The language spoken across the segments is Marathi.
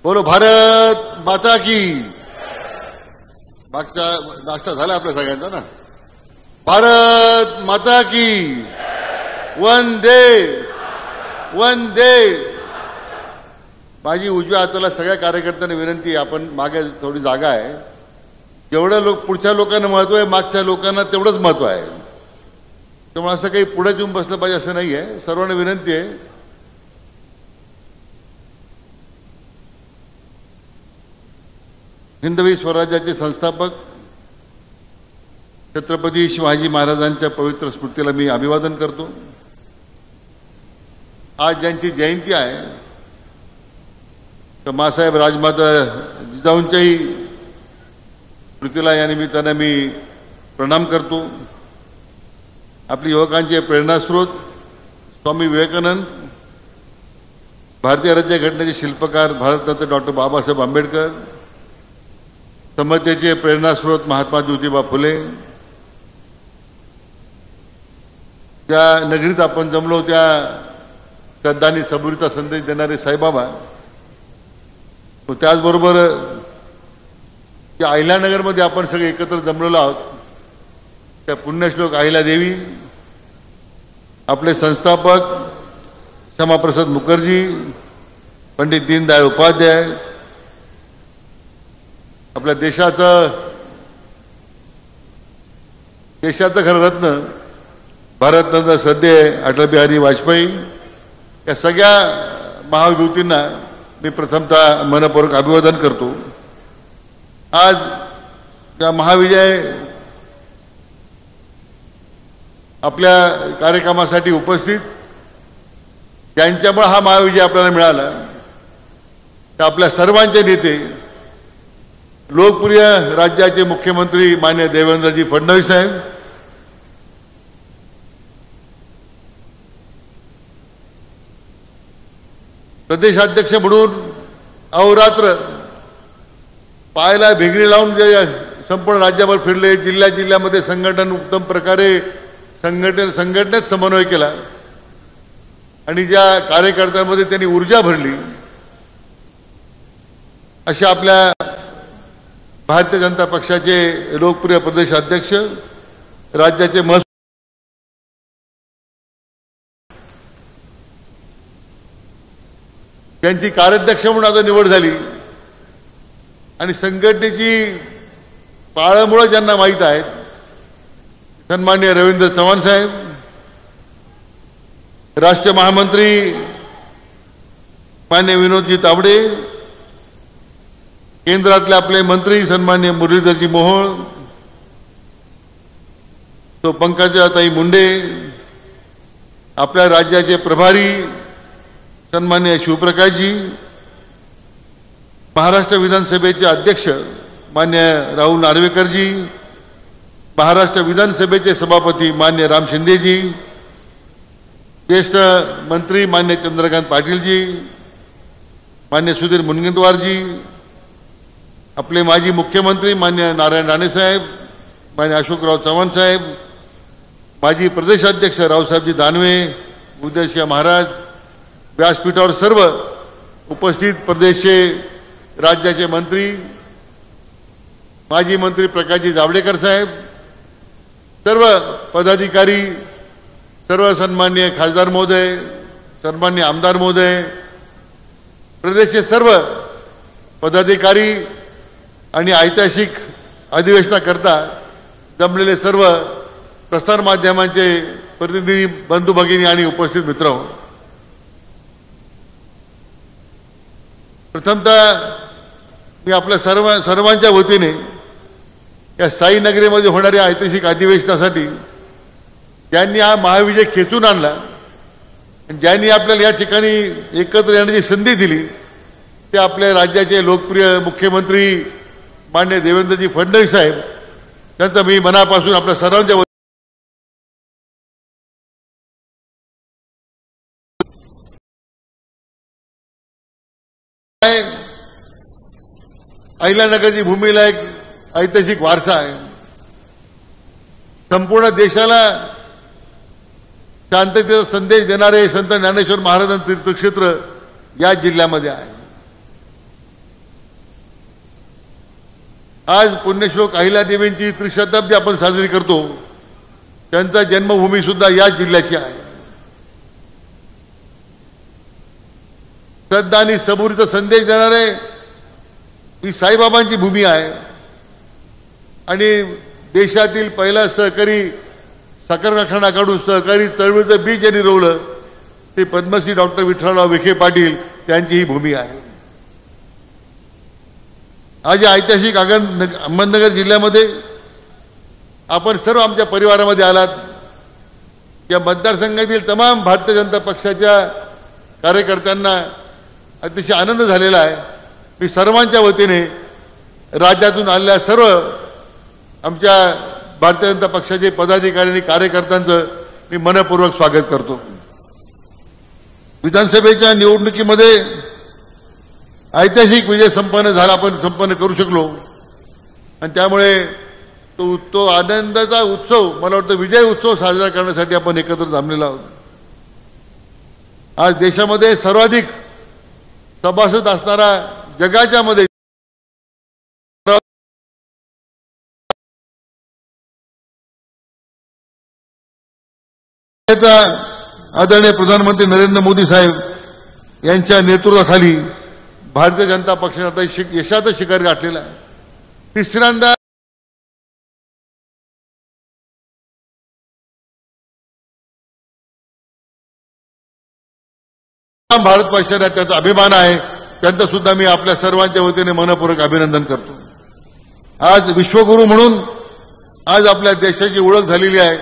बोलो भारत माता की। मागचा नाश्ता झाला आपल्या सगळ्यांचा ना। भारत माता की। वंदे वंदे। माझी उजव्या हाताला सगळ्या कार्यकर्त्यांना विनंती आहे, आपण मागे थोडी जागा आहे, जेवढं लोक पुढच्या लोकांना महत्व आहे मागच्या लोकांना तेवढंच महत्व आहे, त्यामुळे असं काही पुढे येऊन बसलं पाहिजे असं नाही आहे। सर्वांना विनंती आहे, हिंदवी स्वराज्याचे संस्थापक छत्रपती शिवाजी महाराजांच्या पवित्र स्मृतीला मी अभिवादन करतो। आज ज्यांची जयंती आहे तर मासाहेब राजमाता जिजाऊंच्याही स्मृतीला या निमित्ताने मी प्रणाम करतो। आपली युवकांचे प्रेरणास्रोत स्वामी विवेकानंद, भारतीय राज्यघटनेचे शिल्पकार भारतरत्न डॉक्टर बाबासाहेब आंबेडकर, समतेचे प्रेरणास्रोत महात्मा ज्योतिबा फुले, त्या नगरीत आपण जमलो त्या श्रद्धांनी सबुरीचा संदेश देणारे साईबाबा, त्याचबरोबर त्या अहिल्यानगरमध्ये आपण सगळे एकत्र जमलेलो आहोत त्या पुण्यश्लोक अहिल्यादेवी, आपले संस्थापक श्यामाप्रसाद मुखर्जी, पंडित दीनदयाळ उपाध्याय, आपल्या देशाचं खरं रत्न भारतरत्न श्रद्धेय अटल बिहारी वाजपेयी, या सगळ्या महाविभूतींना मी प्रथमतः मनपूर्वक अभिवादन करतो। आज त्या महाविजय आपल्या कार्यक्रमासाठी उपस्थित, त्यांच्यामुळे हा महाविजय आपल्याला मिळाला, तर आपल्या सर्वांचे नेते लोकप्रिय राज्याचे मुख्यमंत्री माननीय देवेंद्रजी फडणवीस साहेब, प्रदेशाध्यक्ष म्हणून अहोरात्र पायाला भिगरी लावून जे संपूर्ण राज्यभर फिरले, जिल्ह्यामध्ये संघटन उत्तम प्रकारे संघटनेत समन्वय केला आणि ज्या कार्यकर्त्यांमध्ये त्यांनी ऊर्जा भरली, अशा आपल्या भारतीय जनता पक्षाचे लोकप्रिय प्रदेशाध्यक्ष, राज्याचे महसूल त्यांची कार्याध्यक्ष म्हणून आता निवड झाली आणि संघटनेची पाळंमुळं ज्यांना माहीत आहेत, सन्माननीय रवींद्र चव्हाण साहेब, राष्ट्रीय महामंत्री माननीय विनोदजी तावडे, केंद्रातले आपले मंत्री सन्माननीय मुरलीधरजी मोहोळ, तो पंकजाताई मुंडे, आपल्या राज्याचे प्रभारी सन्माननीय शिवप्रकाशजी, महाराष्ट्र विधानसभेचे अध्यक्ष मान्य राहुल नार्वेकरजी, महाराष्ट्र विधानसभेचे सभापती मान्य राम शिंदेजी, ज्येष्ठ मंत्री मान्य चंद्रकांत पाटीलजी, मान्य सुधीर मुनगंटीवारजी, आपले माजी मुख्यमंत्री मान्य नारायण राणे साहेब, मान्य अशोकराव चव्हाण साहेब, माजी प्रदेशाध्यक्ष रावसाहेबजी दानवे, उदयसिंह महाराज, व्यासपीठावर सर्व उपस्थित प्रदेशचे राज्याचे मंत्री, माजी मंत्री प्रकाशजी जावडेकर साहेब, सर्व पदाधिकारी, सर्व सन्माननीय खासदार महोदय, सन्माननीय आमदार महोदय, प्रदेशचे सर्व पदाधिकारी आणि ऐतिहासिक अधिवेशनाकरता जमलेले सर्व प्रसार माध्यमांचे प्रतिनिधी बंधू भगिनी आणि उपस्थित मित्र, प्रथमतः मी आपल्या सर्वांच्या वतीने या साईनगरीमध्ये होणाऱ्या ऐतिहासिक अधिवेशनासाठी ज्यांनी हा महाविजय खेचून आणला आणि ज्यांनी आपल्याला या ठिकाणी एकत्र येण्याची संधी दिली, ते आपल्या राज्याचे लोकप्रिय मुख्यमंत्री माननीय देवेंद्रजी फडणवीस साहेब, त्यांचा मी मनापासून आपल्या सर्वांच्या अहिल्यानगरची भूमीला एक ऐतिहासिक वारसा आहे, संपूर्ण देशाला शांततेचा संदेश देणारे संत ज्ञानेश्वर महाराजांचे तीर्थक्षेत्र या जिल्ह्यामध्ये आहे। आज पुण्यश्लोक अहिल्यादेवींची त्रिशताब्दी आपण साजरी करतो. त्यांचा जन्मभूमी सुद्धा याच जिल्ह्याची आहे. श्रद्धा आणि सबुरीचा संदेश देणारे ही साईबाबांची भूमी आहे. आणि देशातील पहिला सहकारी साखर कारखाना काढून सहकारी चळवळीचं बीज ज्यांनी रोवलं ते पद्मश्री डॉक्टर विठ्ठलराव विखे पाटील त्यांची ही भूमी आहे. आज या ऐतिहासिक अहमदनगर जिल्ह्यामध्ये आपण सर्व आमच्या परिवारामध्ये आलात. या मतदारसंघातील तमाम भारतीय जनता पक्षाच्या कार्यकर्त्यांना अतिशय आनंद झालेला आहे. मी सर्वांच्या वतीने राज्यातून आलेल्या सर्व आमच्या भारतीय जनता पक्षाचे पदाधिकारी आणि कार्यकर्त्यांचं मी मनपूर्वक स्वागत करतो. विधानसभेच्या निवडणुकीमध्ये ऐतिहासिक विजय आपण संपन्न करू शकलो आणि त्यामुळे तो आनंदाचा उत्सव मला वाटतं विजय उत्सव साजरा करण्यासाठी आपण एकत्र जमलेलो आहोत. आज देशामध्ये सर्वाधिक सभासद असणारा जगाच्या मध्ये आदरणीय प्रधानमंत्री नरेंद्र मोदी साहेब यांच्या नेतृत्वाखाली भारतीय जनता पक्षाने आता यशाचं शिखर गाठलेलं आहे. तिसऱ्यांदा भारत पक्षाने त्याचा अभिमान आहे. त्यांचा सुद्धा मी आपल्या सर्वांच्या वतीने मनपूर्वक अभिनंदन करतो. आज विश्वगुरू म्हणून आज आपल्या देशाची ओळख झालेली आहे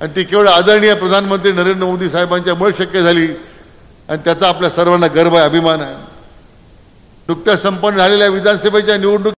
आणि ती केवळ आदरणीय प्रधानमंत्री नरेंद्र मोदी साहेबांच्यामुळे शक्य झाली आणि त्याचा आपल्या सर्वांना गर्व आहे, अभिमान आहे. नुकत्याच संपन्न झालेल्या विधानसभेच्या निवडणूक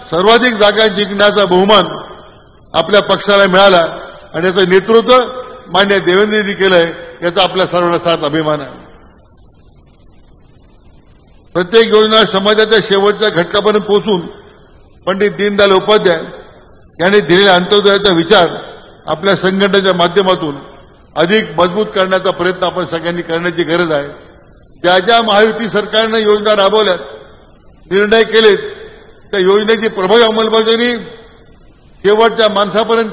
सर्वाधिक जागा जिंकण्याचा बहुमान आपल्या पक्षाला मिळाला आणि याचं नेतृत्व माननीय देवेंद्रजी केलंय याचा आपल्या सर्वांना साथ अभिमान आहे. प्रत्येक योजना समाजाच्या शेवटच्या घटकापर्यंत पोहोचून पंडित दीनदयाल उपाध्याय यांनी दिलेल्या अंत्योदयाचा विचार आपल्या संघटनेच्या माध्यमातून अधिक मजबूत करण्याचा प्रयत्न आपण सगळ्यांनी करण्याची गरज आहे. ज्या ज्या महायुती सरकारनं योजना राबवल्यात, निर्णय केलेत, त्या योजनेची प्रभावी अंमलबजावणी शेवटच्या माणसापर्यंत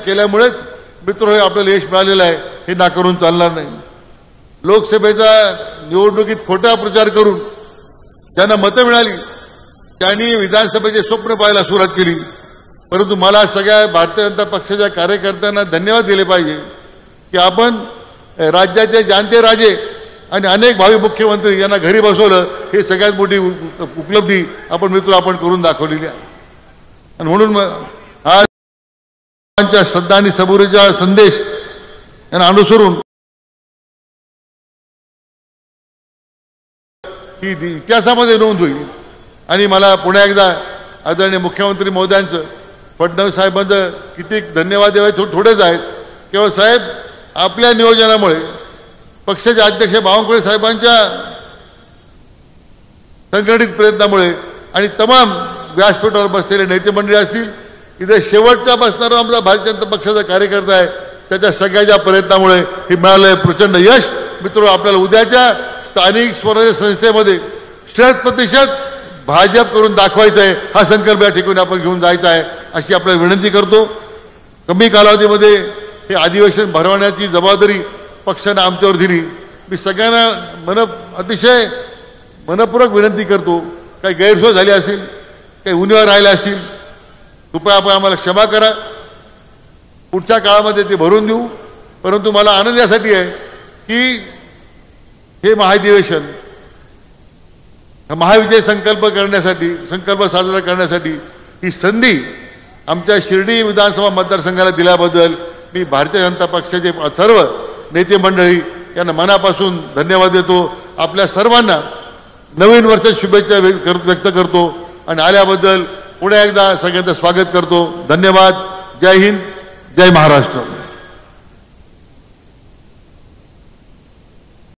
केल्यामुळेच मित्र आपल्याला यश मिळालेलं आहे, हे नाकारून चालणार नाही. लोकसभेच्या निवडणुकीत खोटा प्रचार करून ज्यांना मतं मिळाली त्यांनी विधानसभेचे स्वप्न पाहायला सुरुवात केली. परंतु मला सगळ्या भारतीय जनता पक्षाच्या कार्यकर्त्यांना धन्यवाद दिले पाहिजे की आपण राज्याचे जाणते राजे आणि अनेक भावी मुख्यमंत्री यांना घरी बसवलं. हे सगळ्यात मोठी उपलब्धी आपण करून दाखवलेली आहे. आणि म्हणून आज श्रद्धा आणि सबुरीचा संदेश यांना अनुसरून ही इतिहासामध्ये नोंद होईल. आणि मला पुन्हा एकदा आदरणीय मुख्यमंत्री महोदयांचं, फडणवीस साहेबांचं किती धन्यवाद द्यावे थोडेच आहेत. केवळ साहेब आपल्या नियोजनामुळे, पक्षाचे अध्यक्ष बावनकुळे साहेबांच्या संघटित प्रयत्नामुळे आणि तमाम व्यासपीठावर बसलेले नेते मंडळी असतील, इथे शेवटचा बसणारा आमचा भारतीय जनता पक्षाचा कार्यकर्ता आहे, त्याच्या सगळ्याच्या प्रयत्नामुळे हे मिळालं प्रचंड यश. मित्र, आपल्याला उद्याच्या स्थानिक स्वराज्य संस्थेमध्ये 100% भाजप करून दाखवायचं आहे. हा संकल्प या ठिकाणी आपण घेऊन जायचा आहे अशी आपल्याला विनंती करतो. कमी कालावधीमध्ये हे अधिवेशन भरवण्याची जबाबदारी पक्षाने आमच्यावर दिली. मी सगळ्यांना अतिशय मनपूर्वक विनंती करतो, काही गैरसोय झाली असेल, काही उणिवा राहिल्या असतील, कृपया आपण आम्हाला क्षमा करा. पुढच्या काळामध्ये ते भरून देऊ. परंतु मला आनंद यासाठी आहे की हे महाधिवेशन, महाविजय संकल्प साजरा करण्यासाठी ही संधी आमच्या शिर्डी विधानसभा मतदारसंघाला दिल्याबद्दल मी भारतीय जनता पक्षाचे सर्व नेते मंडळी यांना मनापासून धन्यवाद देतो. आपल्या सर्वांना नवीन वर्षात शुभेच्छा व्यक्त करतो आणि आल्याबद्दल पुन्हा एकदा सगळ्यांचं स्वागत करतो. धन्यवाद. जय हिंद, जय महाराष्ट्र.